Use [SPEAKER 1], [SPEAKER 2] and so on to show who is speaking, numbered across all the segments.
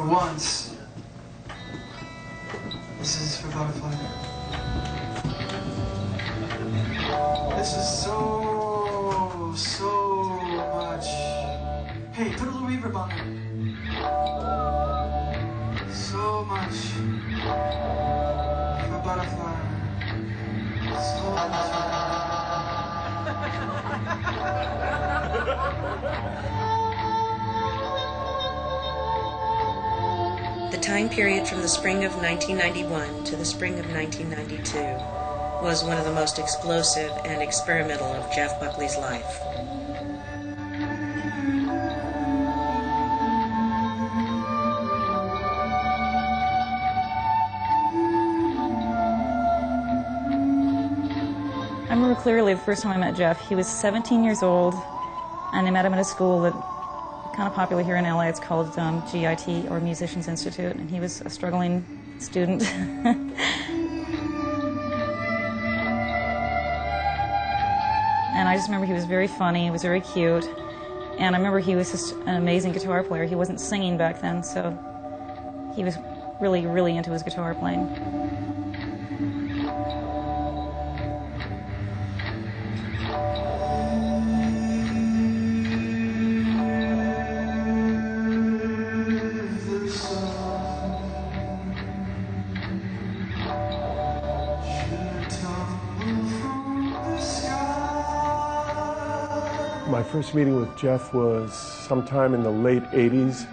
[SPEAKER 1] once. This is for Butterfly. This is so much. Hey, put a little reverb on it. So much for Butterfly. So much.
[SPEAKER 2] The time period from the spring of 1991 to the spring of 1992 was one of the most explosive and experimental of Jeff Buckley's life.
[SPEAKER 3] I remember clearly the first time I met Jeff. He was 17 years old, and I met him at a school that kind of popular here in LA. It's called GIT, or Musicians Institute, and he was a struggling student. And I just remember he was very funny, he was very cute, and I remember he was just an amazing guitar player. He wasn't singing back then, so he was really, really into his guitar playing.
[SPEAKER 4] My first meeting with Jeff was sometime in the late 80s.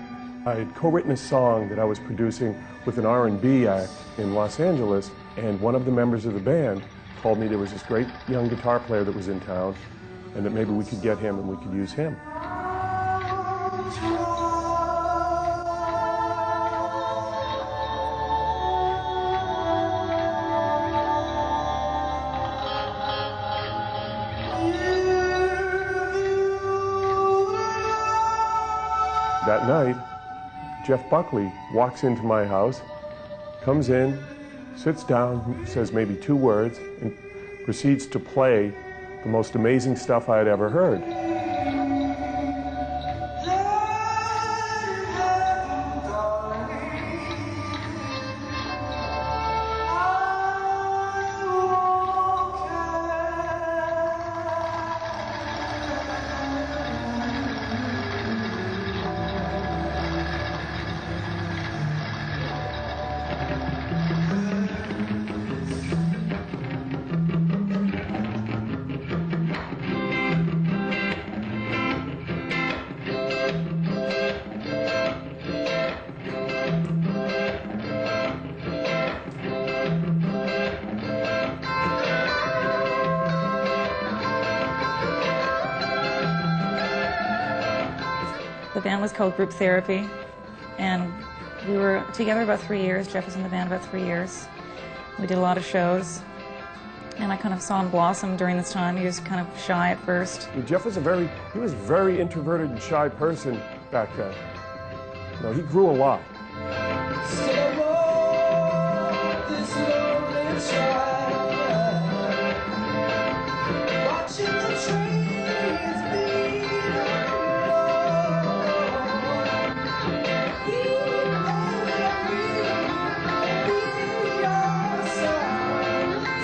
[SPEAKER 4] I had co-written a song that I was producing with an R&B act in Los Angeles, and one of the members of the band told me there was this great young guitar player that was in town, and that maybe we could get him and we could use him. That night, Jeff Buckley walks into my house, comes in, sits down, says maybe 2 words, and proceeds to play the most amazing stuff I had ever heard.
[SPEAKER 3] The band was called Group Therapy, and we were together about 3 years. Jeff was in the band about 3 years. We did a lot of shows, and I kind of saw him blossom during this time. He was kind of shy at first.
[SPEAKER 4] Jeff was a very introverted and shy person back then. You know, he grew a lot.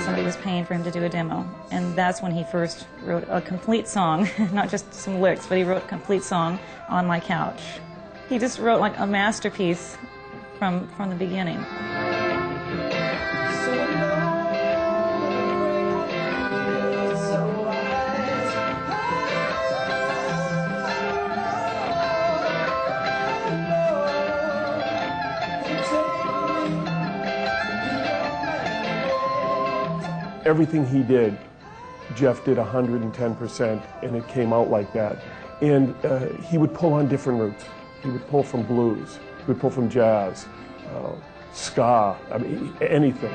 [SPEAKER 3] Somebody was paying for him to do a demo, and that's when he first wrote a complete song, not just some licks, but he wrote a complete song on my couch. He just wrote like a masterpiece from the beginning.
[SPEAKER 4] Everything he did, Jeff did 110%, and it came out like that. And he would pull on different roots. He would pull from blues, he would pull from jazz, ska, I mean, anything.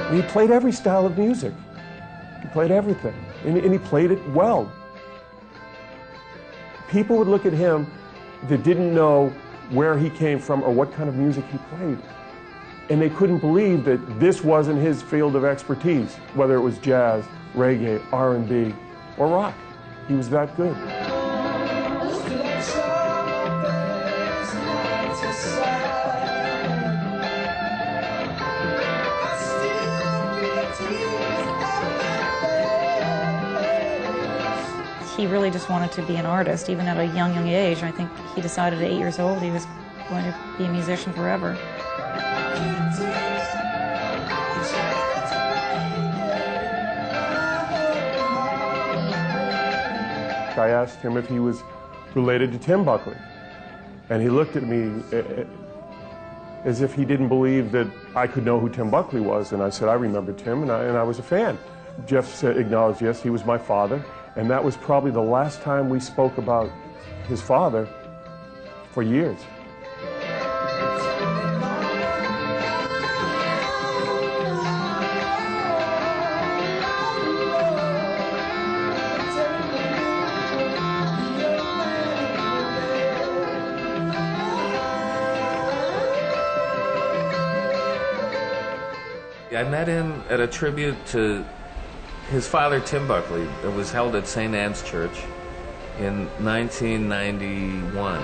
[SPEAKER 4] And he played every style of music. He played everything, and he played it well. People would look at him that didn't know where he came from or what kind of music he played. And they couldn't believe that this wasn't his field of expertise, whether it was jazz, reggae, R&B, or rock. He was that good.
[SPEAKER 3] He really just wanted to be an artist, even at a young age. I think he decided at 8 years old he was going to be a musician forever.
[SPEAKER 4] I asked him if he was related to Tim Buckley, and he looked at me as if he didn't believe that I could know who Tim Buckley was, and I said, I remember Tim, and I was a fan. Jeff said, acknowledged, yes, he was my father, and that was probably the last time we spoke about his father for years.
[SPEAKER 5] I met him at a tribute to his father, Tim Buckley, that was held at St. Anne's Church in 1991.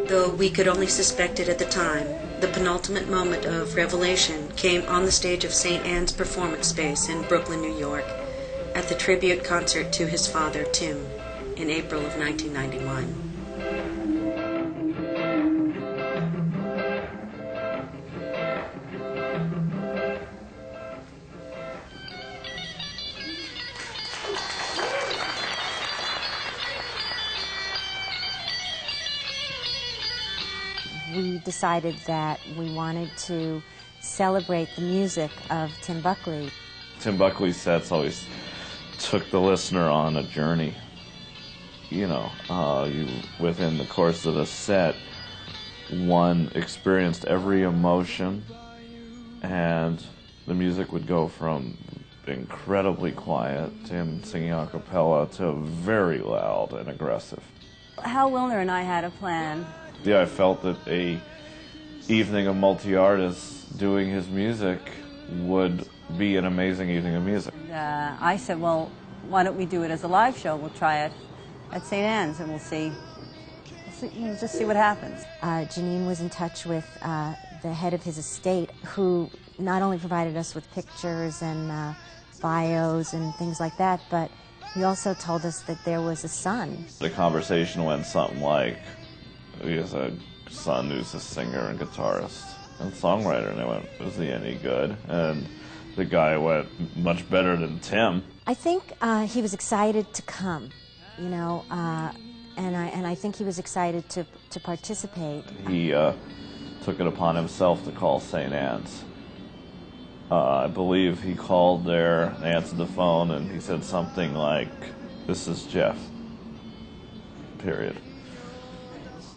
[SPEAKER 2] Though we could only suspect it at the time, the penultimate moment of revelation came on the stage of St. Anne's Performance Space in Brooklyn, New York, at the tribute concert to his father, Tim, in April of 1991.
[SPEAKER 6] We decided that we wanted to celebrate the music of Tim Buckley.
[SPEAKER 7] Tim Buckley's sets always took the listener on a journey. Within the course of the set, one experienced every emotion, and the music would go from incredibly quiet, Tim singing a cappella, to very loud and aggressive.
[SPEAKER 8] Hal Willner and I had a plan.
[SPEAKER 7] Yeah, I felt that a evening of multi-artists doing his music would be an amazing evening of music.
[SPEAKER 8] I said, well, why don't we do it as a live show? We'll try it at St. Anne's and we'll just see what happens.
[SPEAKER 6] Janine was in touch with the head of his estate, who not only provided us with pictures and bios and things like that, but he also told us that there was a son.
[SPEAKER 7] The conversation went something like, he has a son who's a singer and guitarist and songwriter, and they went, is he any good? And the guy went, much better than Tim.
[SPEAKER 6] I think he was excited to come, and I think he was excited to participate.
[SPEAKER 7] He took it upon himself to call St. Anne's. I believe he called there, they answered the phone, and he said something like, this is Jeff, period.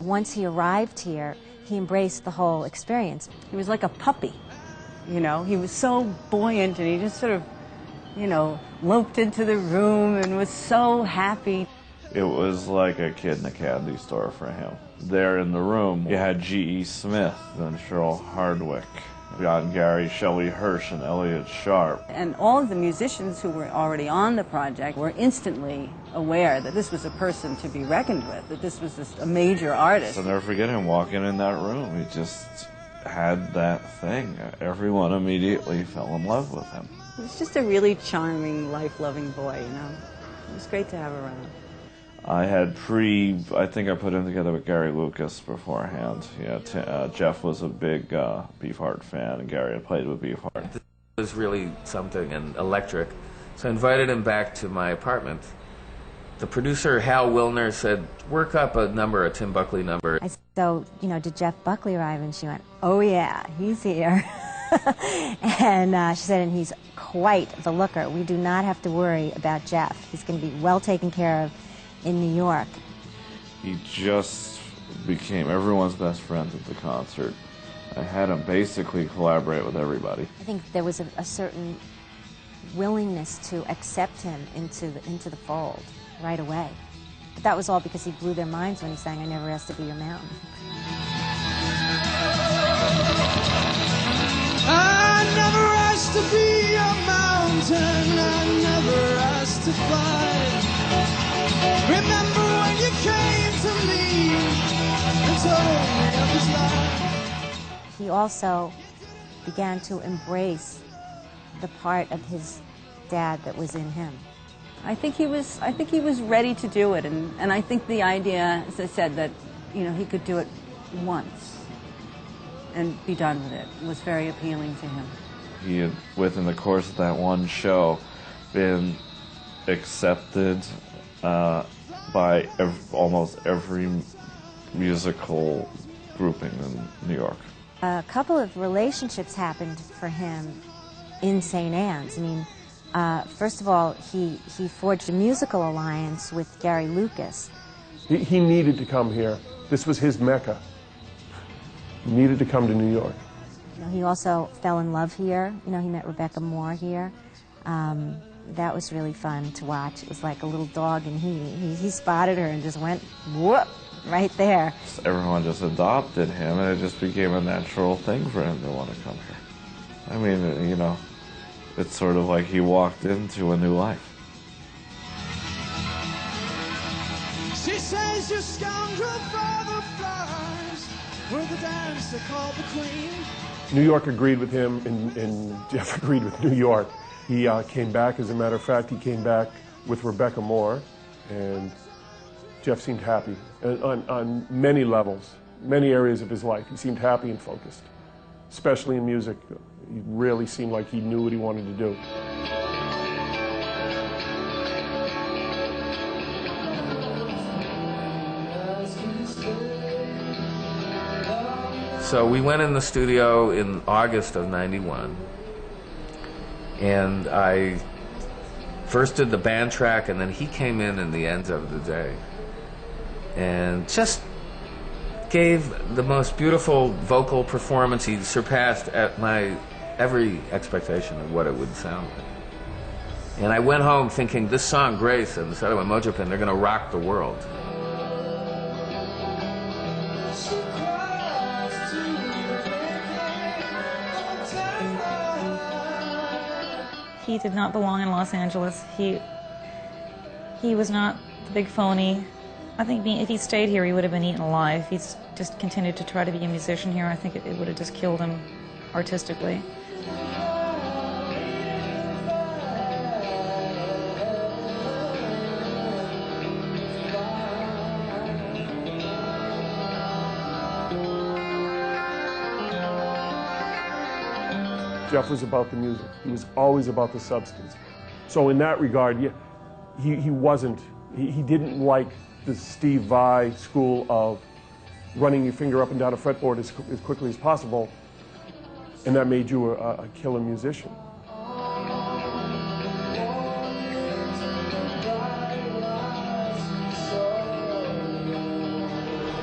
[SPEAKER 6] Once he arrived here, he embraced the whole experience.
[SPEAKER 8] He was like a puppy, he was so buoyant, and he just sort of, loped into the room and was so happy.
[SPEAKER 7] It was like a kid in a candy store for him. There in the room, you had G.E. Smith and Cheryl Hardwick, John Gary, Shelley Hirsch, and Elliot Sharp.
[SPEAKER 8] And all of the musicians who were already on the project were instantly aware that this was a person to be reckoned with, that this was just a major artist.
[SPEAKER 7] I'll never forget him walking in that room. He just had that thing. Everyone immediately fell in love with him.
[SPEAKER 8] He was just a really charming, life-loving boy, It was great to have around.
[SPEAKER 7] I think I put him together with Gary Lucas beforehand. Yeah, Jeff was a big Beefheart fan, and Gary had played with Beefheart.
[SPEAKER 5] It was really something and electric. So I invited him back to my apartment. The producer, Hal Willner, said, work up a Tim Buckley number.
[SPEAKER 6] I said, so, did Jeff Buckley arrive? And she went, oh yeah, he's here. And she said, and he's quite the looker. We do not have to worry about Jeff. He's going to be well taken care of in New York.
[SPEAKER 7] He just became everyone's best friend at the concert. I had him basically collaborate with everybody.
[SPEAKER 6] I think there was a certain willingness to accept him into the fold right away. But that was all because he blew their minds when he sang I Never Asked to Be Your Mountain.
[SPEAKER 1] I never asked to be a mountain, I never asked to fly. Remember when you came to me and told me of his life.
[SPEAKER 6] He also began to embrace the part of his dad that was in him.
[SPEAKER 8] I think he was ready to do it, and I think the idea, as I said, that he could do it once and be done with it was very appealing to him.
[SPEAKER 7] He had, within the course of that one show, been accepted by almost every musical grouping in New York.
[SPEAKER 6] A couple of relationships happened for him in St. Anne's. I mean, first of all, he forged a musical alliance with Gary Lucas.
[SPEAKER 4] He needed to come here. This was his Mecca. He needed to come to New York.
[SPEAKER 6] He also fell in love here. He met Rebecca Moore here. That was really fun to watch. It was like a little dog, and he spotted her and just went whoop right there.
[SPEAKER 7] Everyone just adopted him, and it just became a natural thing for him to want to come here. I mean, it's sort of like he walked into a new life.
[SPEAKER 1] She says your scoundrel father flies were the dance they call the queen.
[SPEAKER 4] New York agreed with him, and Jeff agreed with New York. He came back, as a matter of fact, he came back with Rebecca Moore, and Jeff seemed happy on many levels, many areas of his life. He seemed happy and focused, especially in music. He really seemed like he knew what he wanted to do.
[SPEAKER 5] So we went in the studio in August of '91, and I first did the band track, and then he came in the end of the day and just gave the most beautiful vocal performance. He surpassed at my every expectation of what it would sound like. And I went home thinking, this song, Grace, and the set of my Mojo pin, they're going to rock the world.
[SPEAKER 3] He did not belong in Los Angeles. He was not the big phony. I think if he stayed here, he would have been eaten alive. He's just continued to try to be a musician here. I think it would have just killed him artistically.
[SPEAKER 4] Jeff was about the music. He was always about the substance. So in that regard, yeah, he didn't like the Steve Vai school of running your finger up and down a fretboard as quickly as possible, and that made you a killer musician.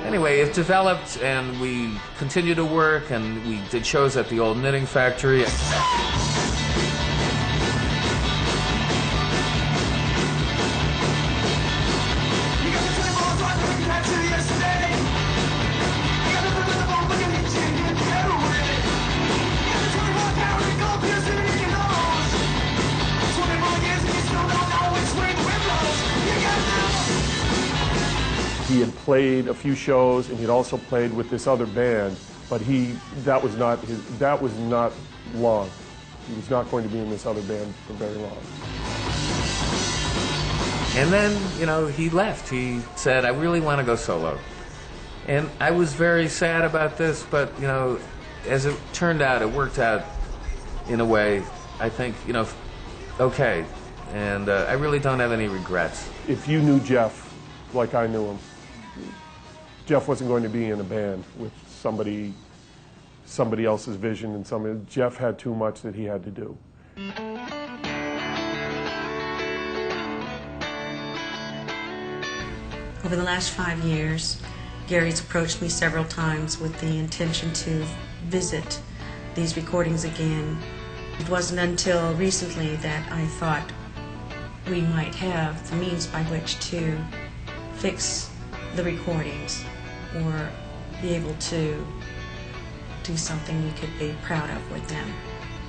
[SPEAKER 5] Anyway, it developed, and we continued to work, and we did shows at the old knitting factory.
[SPEAKER 4] He had played a few shows, and he'd also played with this other band, but that was not long. He was not going to be in this other band for very long.
[SPEAKER 5] And then, he left. He said, I really want to go solo. And I was very sad about this, but, as it turned out, it worked out in a way, I think, okay. And I really don't have any regrets.
[SPEAKER 4] If you knew Jeff like I knew him, Jeff wasn't going to be in a band with somebody else's vision, and Jeff had too much that he had to do.
[SPEAKER 2] Over the last 5 years, Gary's approached me several times with the intention to visit these recordings again. It wasn't until recently that I thought we might have the means by which to fix the recordings or be able to do something we could be proud of with them.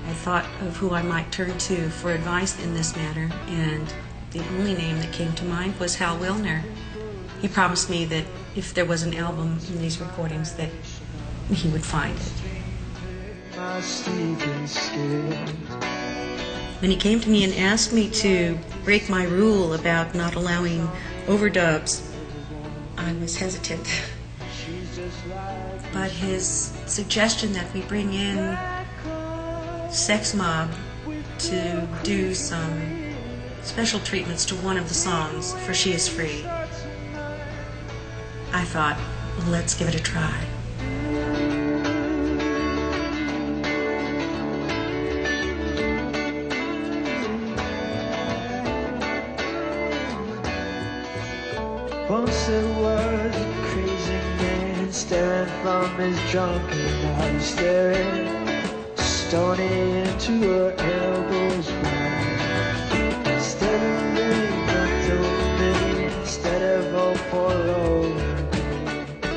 [SPEAKER 2] I thought of who I might turn to for advice in this matter, and the only name that came to mind was Hal Wilner. He promised me that if there was an album in these recordings that he would find it. When he came to me and asked me to break my rule about not allowing overdubs, I was hesitant. But his suggestion that we bring in Sex Mob to do some special treatments to one of the songs for She Is Free, I thought, well, let's give it a try.
[SPEAKER 1] Once there was a crazy man staring from his drunken eyes, staring stony into her elbows wide. Instead of living unto me, instead of hope for love,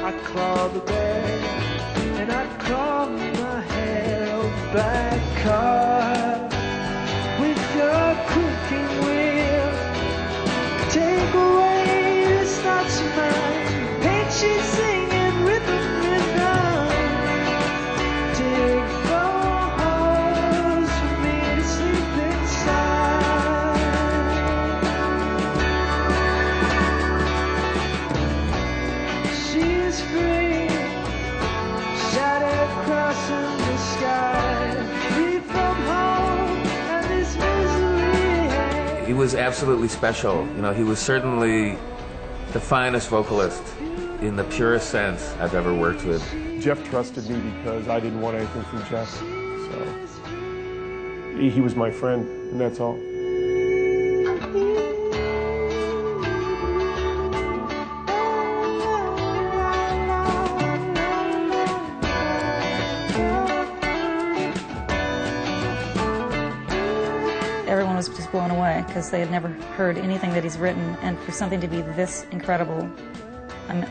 [SPEAKER 1] I clawed the bed and I clawed my hair back car with your cooking wheel. Take away this thoughts of mine, paint sheets singing rhythm. Dig holes for me to sleep inside. She is free, shadow crossing the sky, free from home and this misery.
[SPEAKER 5] He was absolutely special. You know, he was certainly the finest vocalist in the purest sense I've ever worked with.
[SPEAKER 4] Jeff trusted me because I didn't want anything from Jeff, so he was my friend, and that's all.
[SPEAKER 3] Everyone was just blown away because they had never heard anything that he's written, and for something to be this incredible,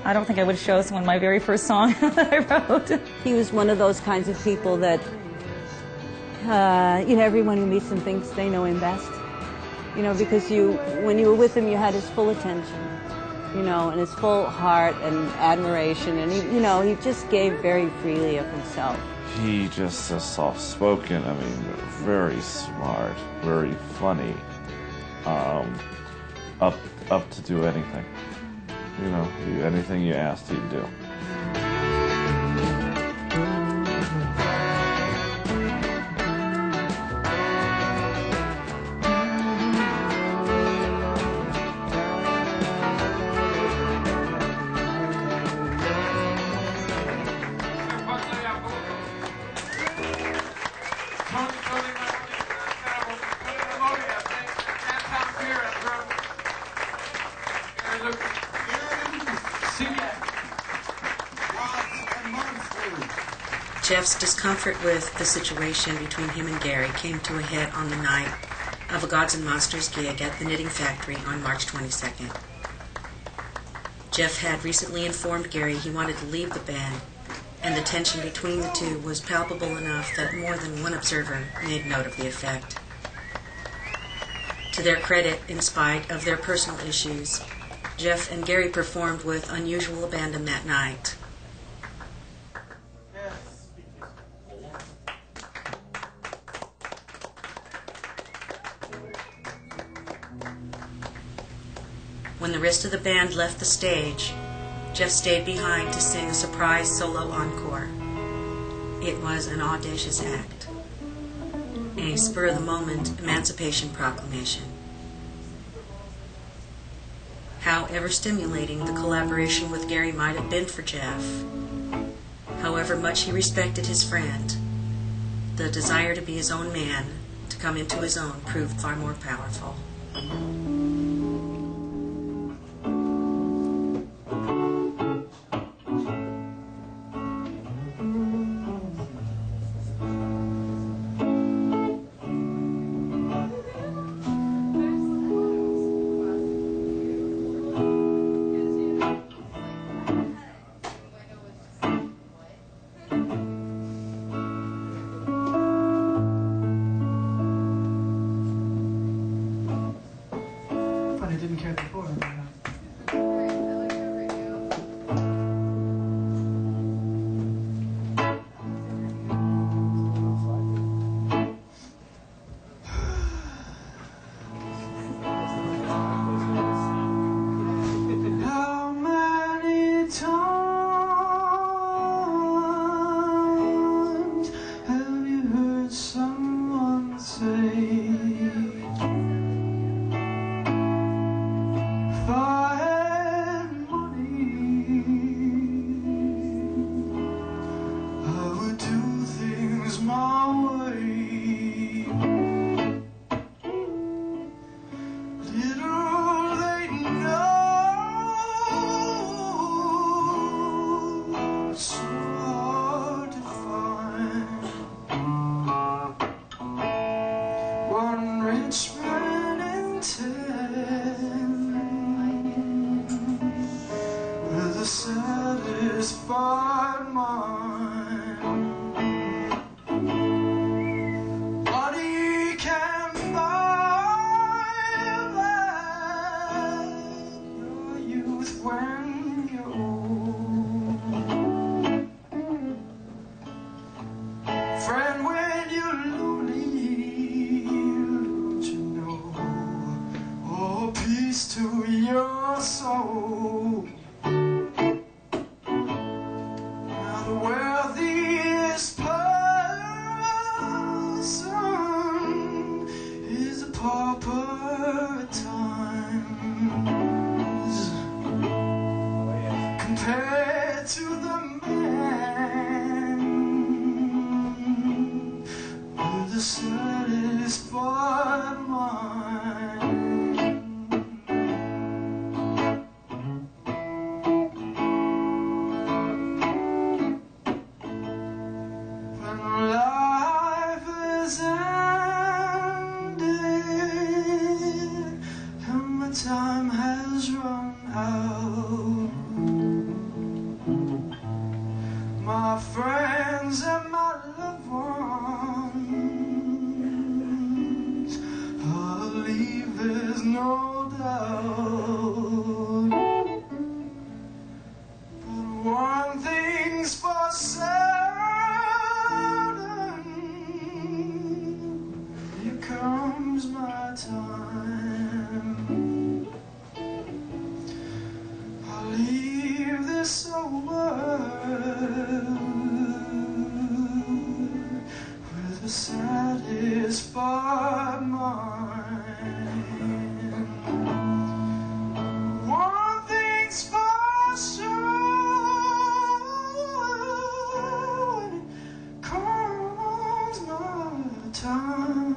[SPEAKER 3] I don't think I would show someone my very first song that I wrote.
[SPEAKER 8] He was one of those kinds of people that, you know, everyone who meets him thinks they know him best. You know, because when you were with him, you had his full attention, you know, and his full heart and admiration, and he just gave very freely of himself.
[SPEAKER 7] He just is soft-spoken, I mean, very smart, very funny, up to do anything. You know, anything you asked, he'd do.
[SPEAKER 2] Jeff's discomfort with the situation between him and Gary came to a head on the night of a Gods and Monsters gig at the Knitting Factory on March 22nd. Jeff had recently informed Gary he wanted to leave the band, and the tension between the two was palpable enough that more than one observer made note of the effect. To their credit, in spite of their personal issues, Jeff and Gary performed with unusual abandon that night. When the rest of the band left the stage, Jeff stayed behind to sing a surprise solo encore. It was an audacious act, a spur-of-the-moment emancipation proclamation. However stimulating the collaboration with Gary might have been for Jeff, however much he respected his friend, the desire to be his own man, to come into his own, proved far more powerful.
[SPEAKER 1] my way. Little they know, it's so hard to find one rich man in 10 with a satisfied mind. But he can buy back your youth when you're old. Friend, when you're lonely, don't you know, oh, peace to your soul. Now the wealthiest person is a pauper at times, compared to the man with a satisfied mind. When life is ended and my time has run out, my friends and my loved ones, I'll leave, there's no doubt. But one thing's for certain, here comes my time. I'll leave this old world with a satisfied mind. One thing's for sure, when it comes my time,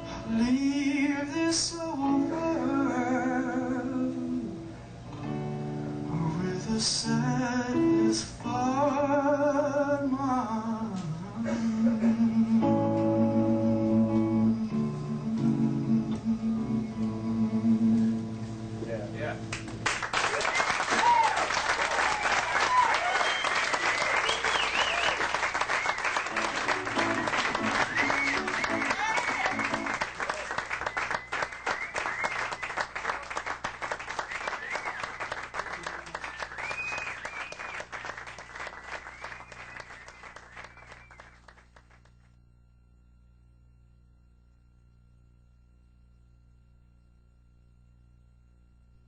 [SPEAKER 1] I'll leave this old world with a satisfied